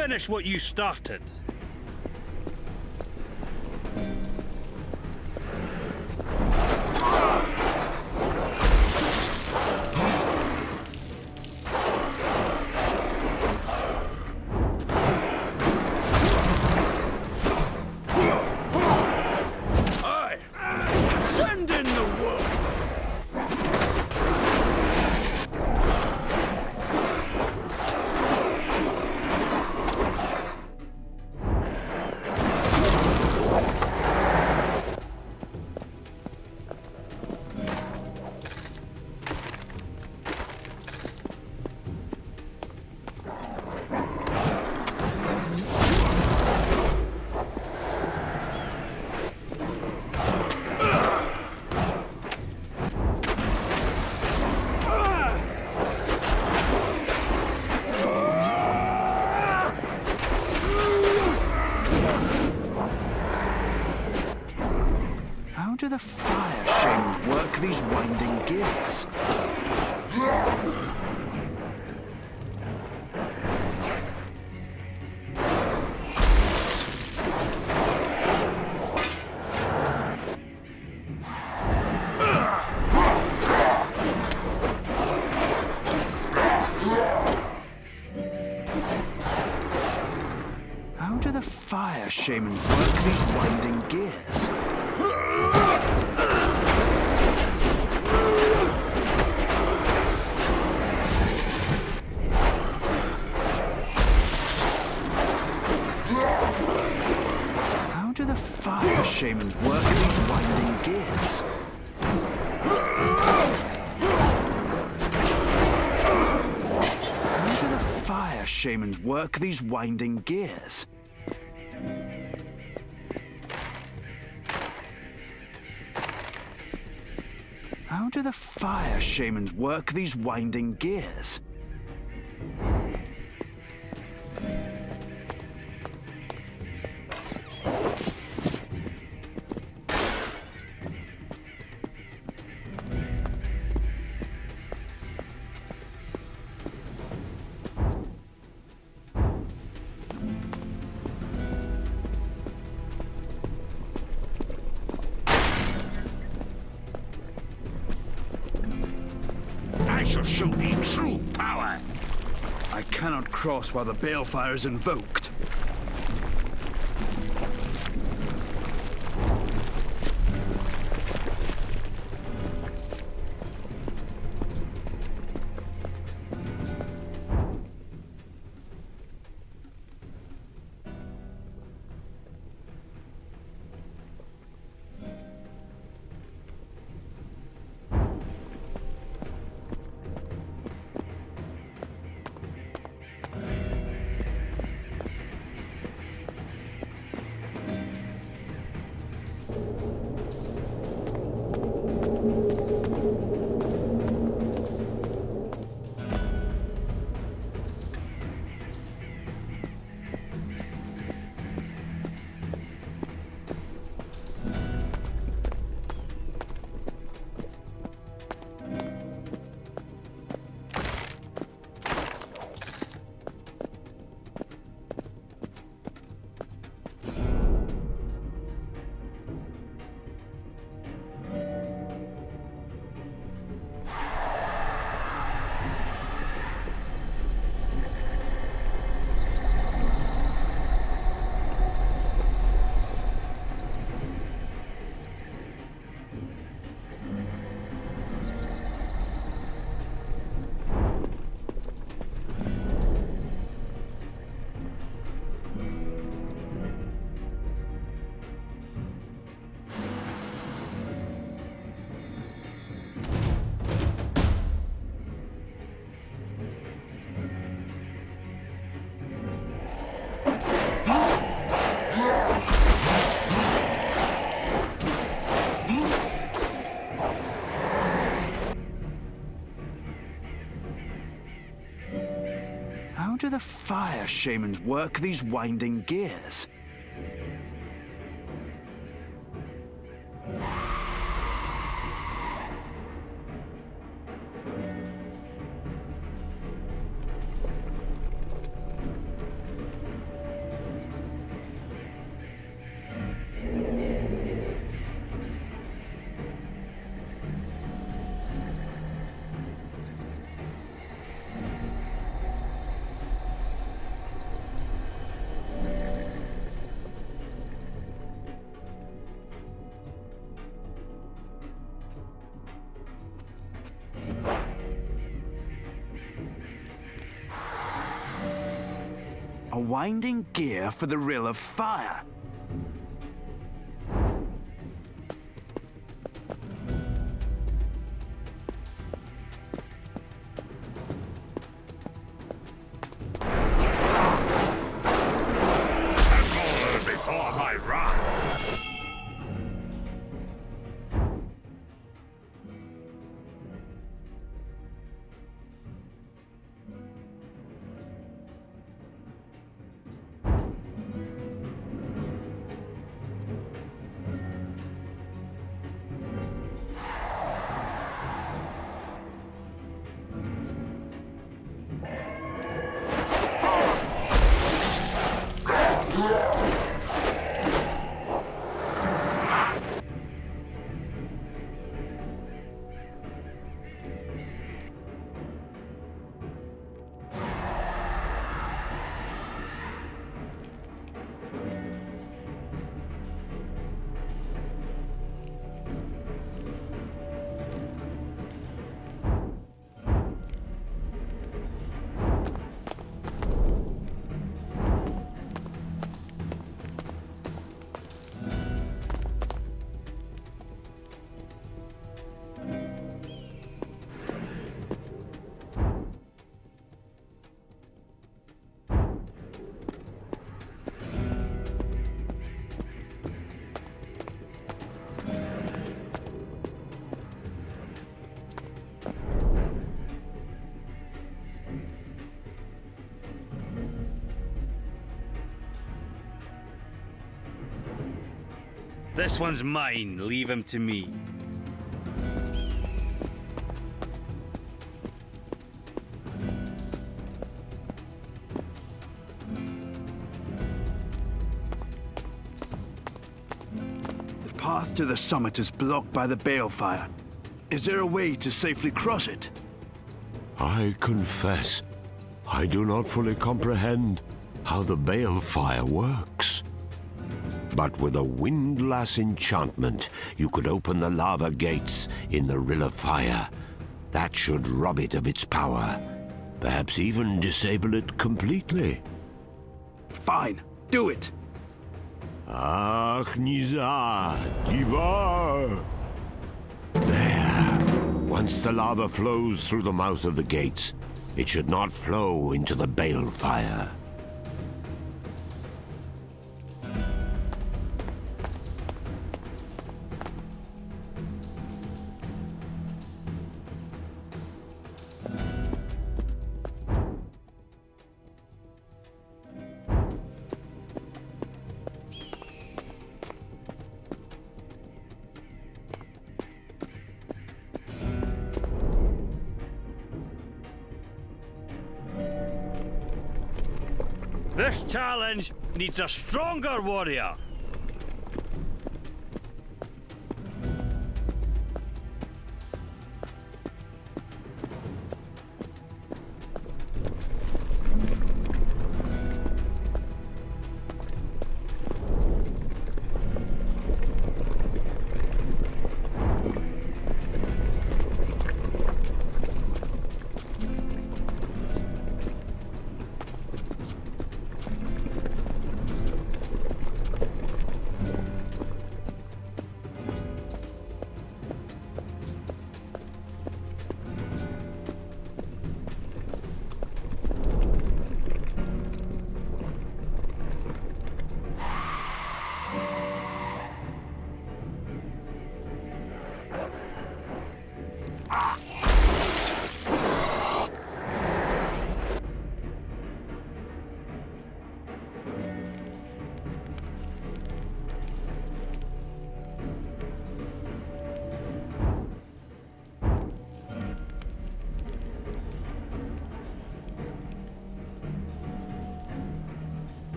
finish what you started. How do the fire shamans work these winding gears? How do the fire shamans work these winding gears? How do the fire shamans work these winding gears? How do the fire shamans work these winding gears? How do the fire shamans work these winding gears? I shall show thee true power. I cannot cross while the balefire is invoked. How do the fire shamans work these winding gears? winding gear for the Rill of Fire. Before my wrath. This one's mine. Leave him to me. The path to the summit is blocked by the balefire. Is there a way to safely cross it? I confess, I do not fully comprehend how the balefire works. But with a windlass enchantment, you could open the lava gates in the Rill of Fire. That should rob it of its power. Perhaps even disable it completely. Fine, do it. Ach, Niza, Diva! There. Once the lava flows through the mouth of the gates, it should not flow into the balefire. This challenge needs a stronger warrior.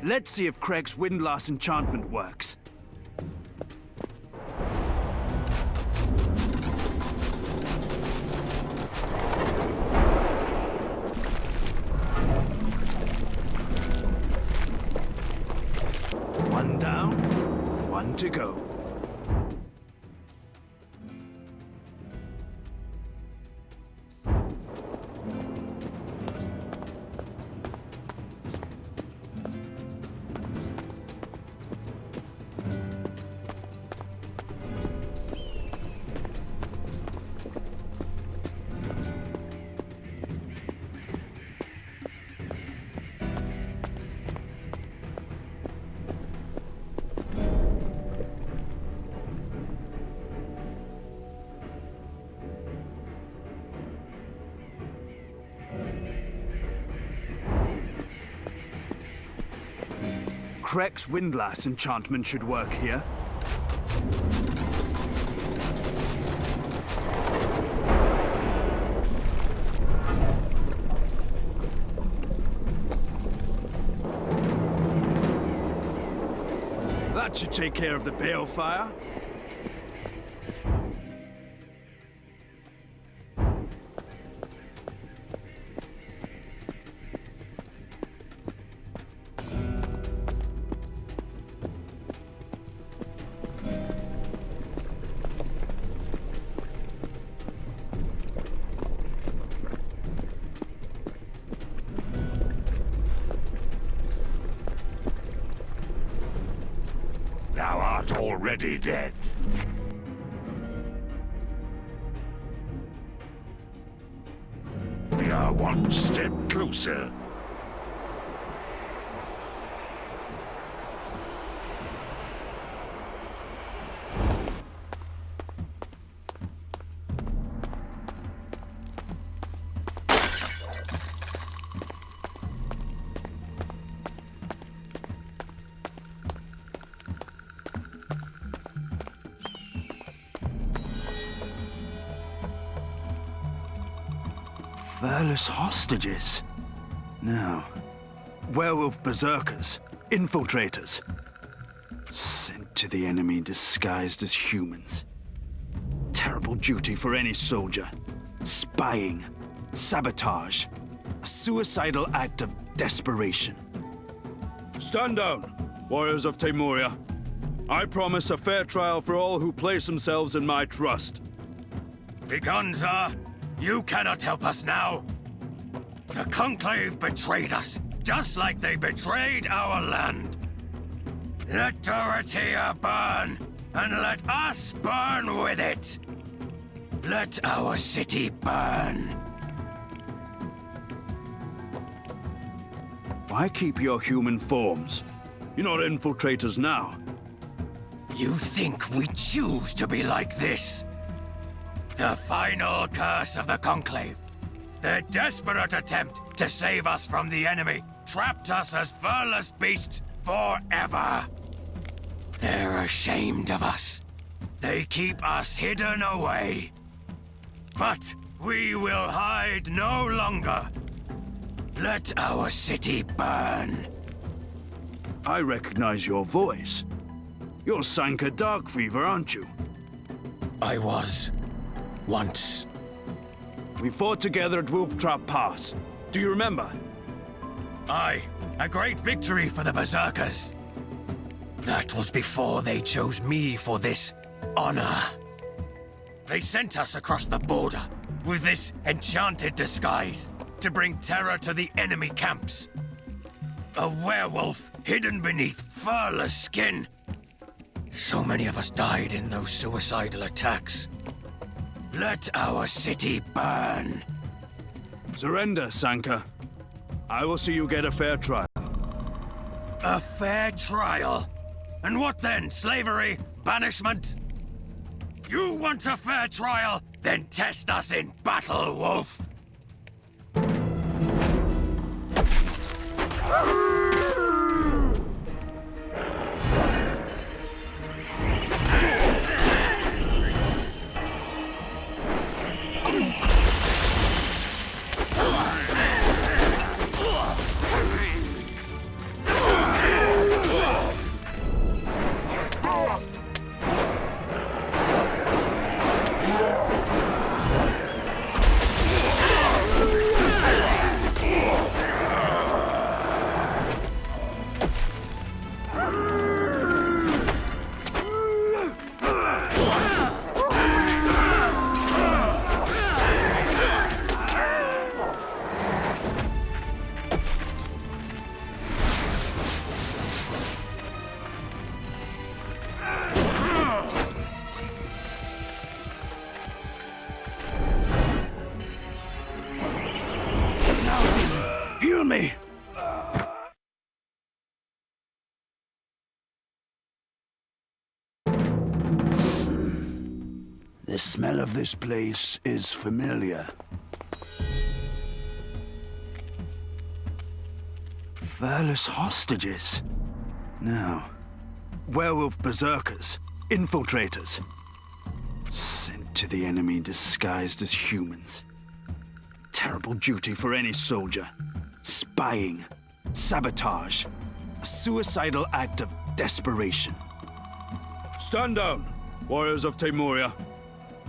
Let's see if Craig's windlass enchantment works. to go. Kreck's windlass enchantment should work here. That should take care of the balefire. Thou art already dead. We are one step closer. Furless hostages. No. Werewolf berserkers. Infiltrators. Sent to the enemy disguised as humans. Terrible duty for any soldier. Spying. Sabotage. A suicidal act of desperation. Stand down, warriors of Temuria. I promise a fair trial for all who place themselves in my trust. Begone, sir. You cannot help us now. The Conclave betrayed us, just like they betrayed our land. Let Dorothea burn, and let us burn with it. Let our city burn. Why keep your human forms? You're not infiltrators now. You think we choose to be like this? The final curse of the Conclave. Their desperate attempt to save us from the enemy trapped us as furless beasts forever. They're ashamed of us. They keep us hidden away. But we will hide no longer. Let our city burn. I recognize your voice. You're Sanka Darkfever, aren't you? I was. Once. We fought together at Wolftrap Pass. Do you remember? Aye, a great victory for the Berserkers. That was before they chose me for this honor. They sent us across the border with this enchanted disguise to bring terror to the enemy camps. A werewolf hidden beneath furless skin. So many of us died in those suicidal attacks. Let our city burn. Surrender, Sanka. I will see you get a fair trial. A fair trial? And what then? Slavery? Banishment? You want a fair trial? Then test us in battle, wolf! Heal me! The smell of this place is familiar. Furless hostages. No. Werewolf berserkers. Infiltrators. Sent to the enemy disguised as humans. Terrible duty for any soldier. Spying. Sabotage. A suicidal act of desperation. Stand down, warriors of Temuria.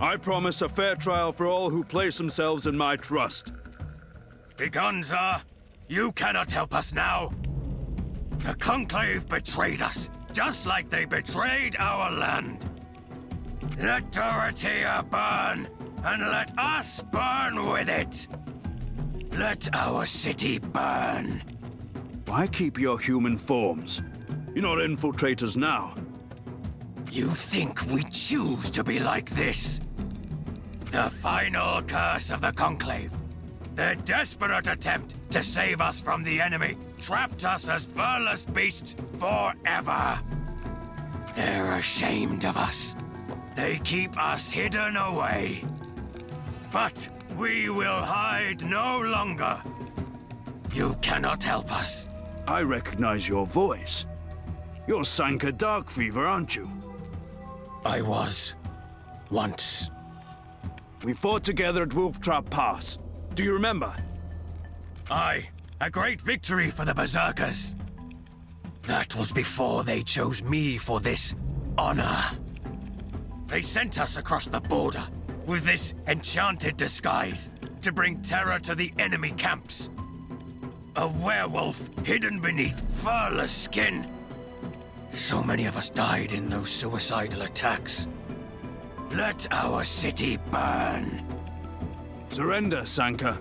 I promise a fair trial for all who place themselves in my trust. Begone, sir. You cannot help us now. The Conclave betrayed us, just like they betrayed our land. Let Dorothea burn, and let us burn with it. Let our city burn. Why keep your human forms? You're not infiltrators now. You think we choose to be like this? The final curse of the Conclave. Their desperate attempt to save us from the enemy trapped us as furless beasts forever. They're ashamed of us. They keep us hidden away. But we will hide no longer. You cannot help us. I recognize your voice. You're Sanka Darkfever, aren't you? I was. Once. We fought together at Wolf Trap Pass. Do you remember? Aye. A great victory for the Berserkers. That was before they chose me for this honor. They sent us across the border with this enchanted disguise to bring terror to the enemy camps. A werewolf hidden beneath furless skin. So many of us died in those suicidal attacks. Let our city burn. Surrender, Sanka.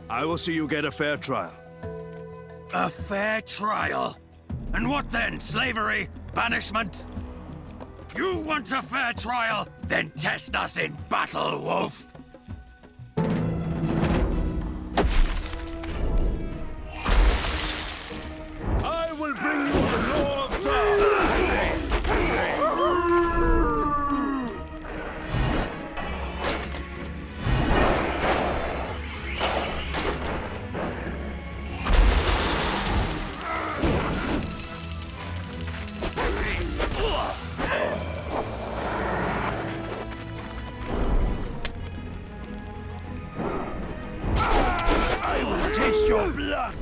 I will see you get a fair trial. A fair trial? And what then? Slavery? Banishment? You want a fair trial? Then test us in battle, wolf! I will bring you the law of Zar! I will taste your blood!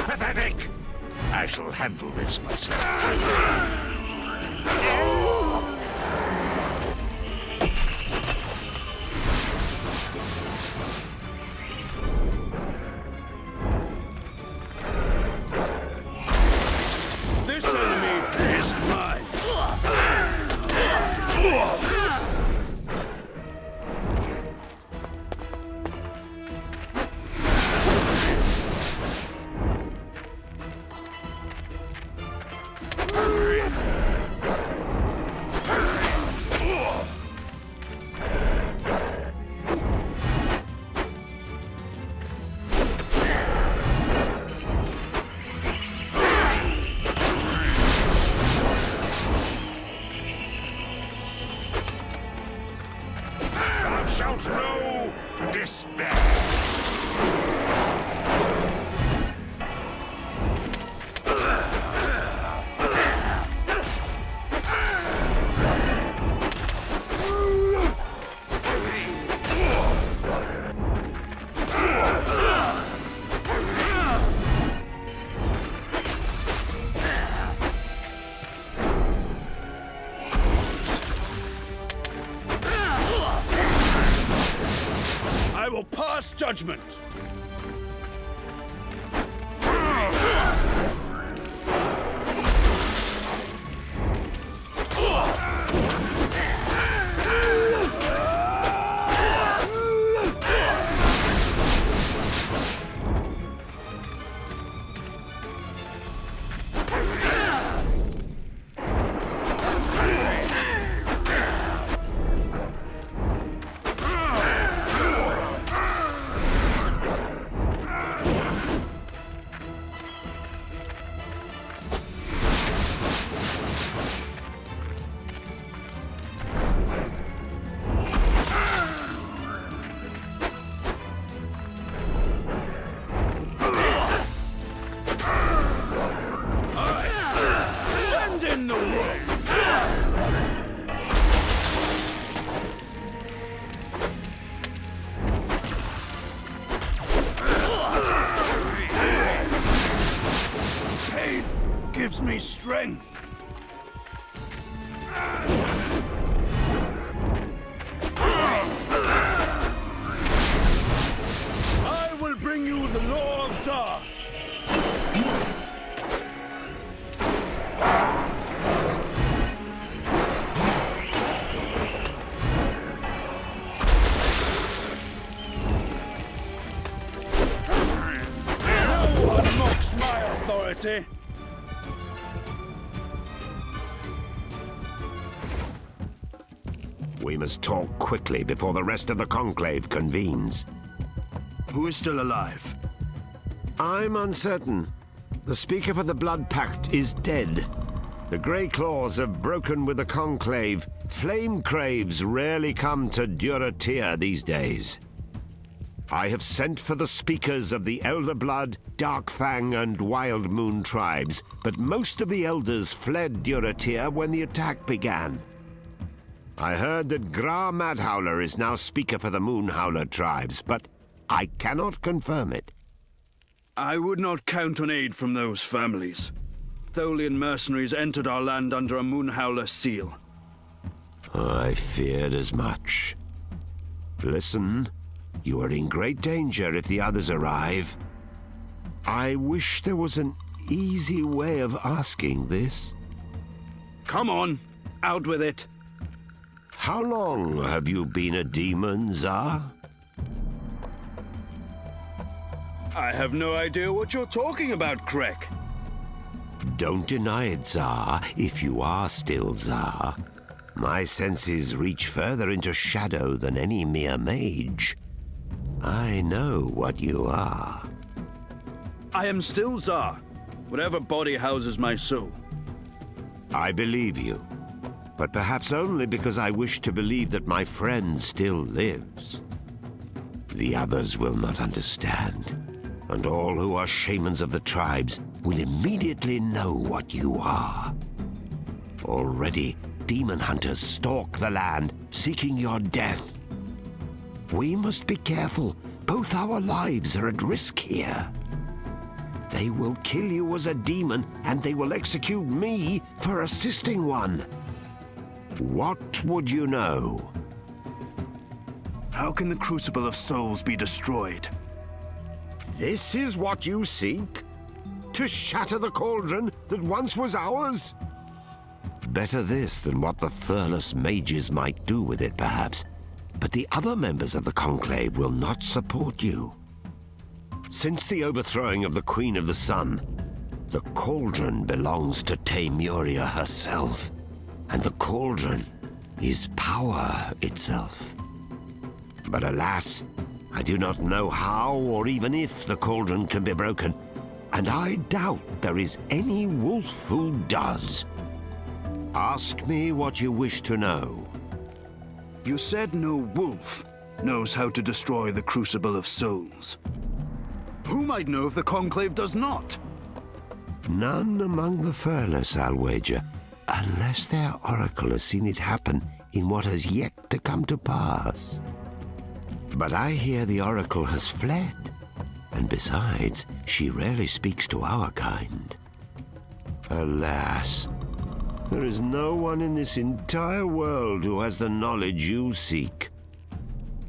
Pathetic! I shall handle this myself. This enemy is mine! Thou shalt know despair. I will pass judgment! gives me strength. I will bring you the law of Tsar. No one mocks my authority. We must talk quickly before the rest of the conclave convenes. Who is still alive? I'm uncertain. The Speaker for the Blood Pact is dead. The Grey Claws have broken with the conclave. Flame Craves rarely come to Duratir these days. I have sent for the speakers of the Elder Blood, Darkfang, and Wild Moon tribes, but most of the elders fled Duratir when the attack began. I heard that Gra Madhowler is now speaker for the Moonhowler tribes, but I cannot confirm it. I would not count on aid from those families. Tholian mercenaries entered our land under a Moonhowler seal. I feared as much. Listen, you are in great danger if the others arrive. I wish there was an easy way of asking this. Come on, out with it. How long have you been a demon, Tsar? I have no idea what you're talking about, Krek. Don't deny it, Tsar, if you are still Tsar. My senses reach further into shadow than any mere mage. I know what you are. I am still Tsar, whatever body houses my soul. I believe you, but perhaps only because I wish to believe that my friend still lives. The others will not understand, and all who are shamans of the tribes will immediately know what you are. Already, demon hunters stalk the land, seeking your death. We must be careful. Both our lives are at risk here. They will kill you as a demon, and they will execute me for assisting one. What would you know? How can the Crucible of Souls be destroyed? This is what you seek? To shatter the cauldron that once was ours? Better this than what the furless mages might do with it, perhaps. But the other members of the Conclave will not support you. Since the overthrowing of the Queen of the Sun, the cauldron belongs to Taymuria herself, and the cauldron is power itself. But alas, I do not know how or even if the cauldron can be broken, and I doubt there is any wolf who does. Ask me what you wish to know. You said no wolf knows how to destroy the Crucible of Souls. Who might know if the Conclave does not? None among the furless, I'll wager, unless their oracle has seen it happen in what has yet to come to pass. But I hear the oracle has fled, and besides, she rarely speaks to our kind. Alas, there is no one in this entire world who has the knowledge you seek.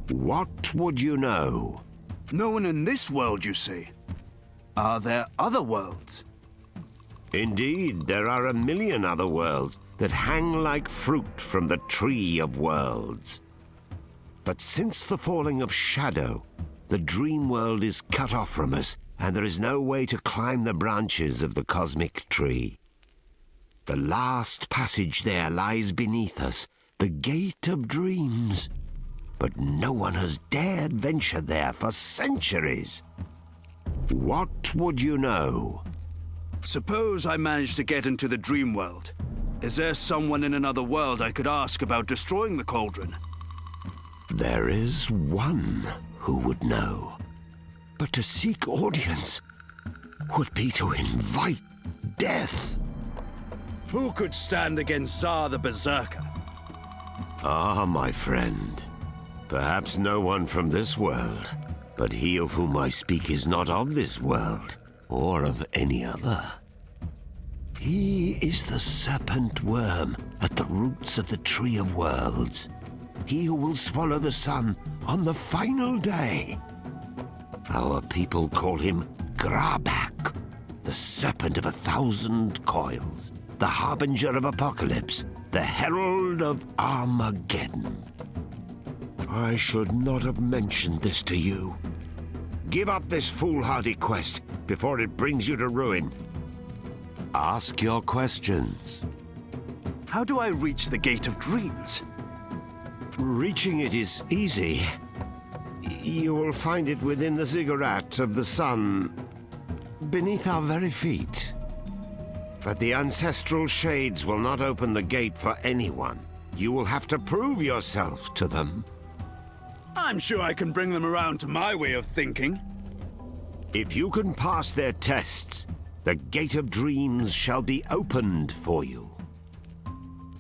What would you know? No one in this world, you say? Are there other worlds? Indeed, there are a million other worlds that hang like fruit from the Tree of Worlds. But since the falling of Shadow, the dream world is cut off from us, and there is no way to climb the branches of the cosmic tree. The last passage there lies beneath us, the Gate of Dreams. But no one has dared venture there for centuries. What would you know? Suppose I managed to get into the dream world. Is there someone in another world I could ask about destroying the cauldron? There is one who would know. But to seek audience would be to invite death. Who could stand against Tsar the Berserker? Ah, my friend. Perhaps no one from this world, but he of whom I speak is not of this world, or of any other. He is the serpent worm at the roots of the Tree of Worlds. He who will swallow the sun on the final day. Our people call him Grabak, the serpent of 1,000 coils, the harbinger of apocalypse, the herald of Armageddon. I should not have mentioned this to you. Give up this foolhardy quest before it brings you to ruin. Ask your questions. How do I reach the Gate of Dreams? Reaching it is easy. You will find it within the ziggurat of the sun, beneath our very feet. But the ancestral shades will not open the gate for anyone. You will have to prove yourself to them. I'm sure I can bring them around to my way of thinking. If you can pass their tests, the Gate of Dreams shall be opened for you.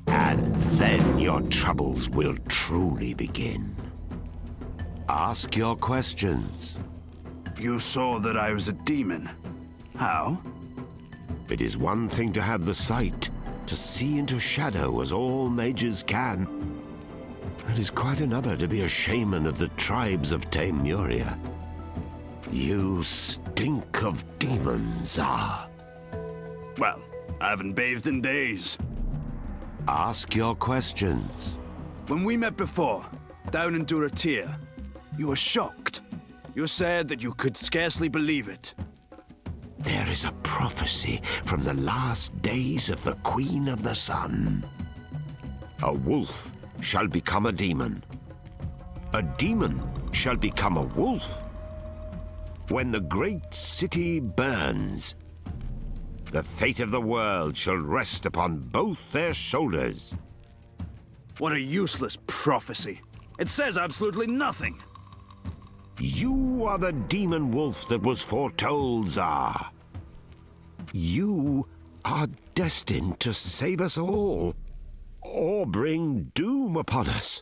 And then your troubles will truly begin. Ask your questions. You saw that I was a demon. How? It is one thing to have the sight, to see into shadow as all mages can. It is quite another to be a shaman of the tribes of Temuria. You stink of demons, Well, I haven't bathed in days. Ask your questions. When we met before, down in Duratir, you were shocked. You said that you could scarcely believe it. There is a prophecy from the last days of the Queen of the Sun. A wolf shall become a demon. A demon shall become a wolf. When the great city burns, the fate of the world shall rest upon both their shoulders. What a useless prophecy. It says absolutely nothing. You are the demon wolf that was foretold, Tsar. You are destined to save us all, or bring doom upon us.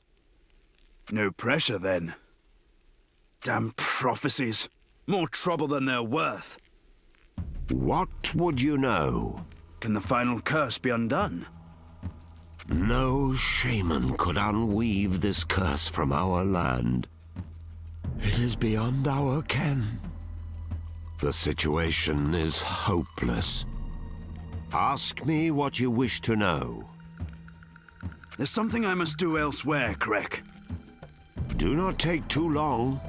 No pressure, then. Damn prophecies. More trouble than they're worth. What would you know? Can the final curse be undone? No shaman could unweave this curse from our land. It is beyond our ken. The situation is hopeless. Ask me what you wish to know. There's something I must do elsewhere, Krek. Do not take too long.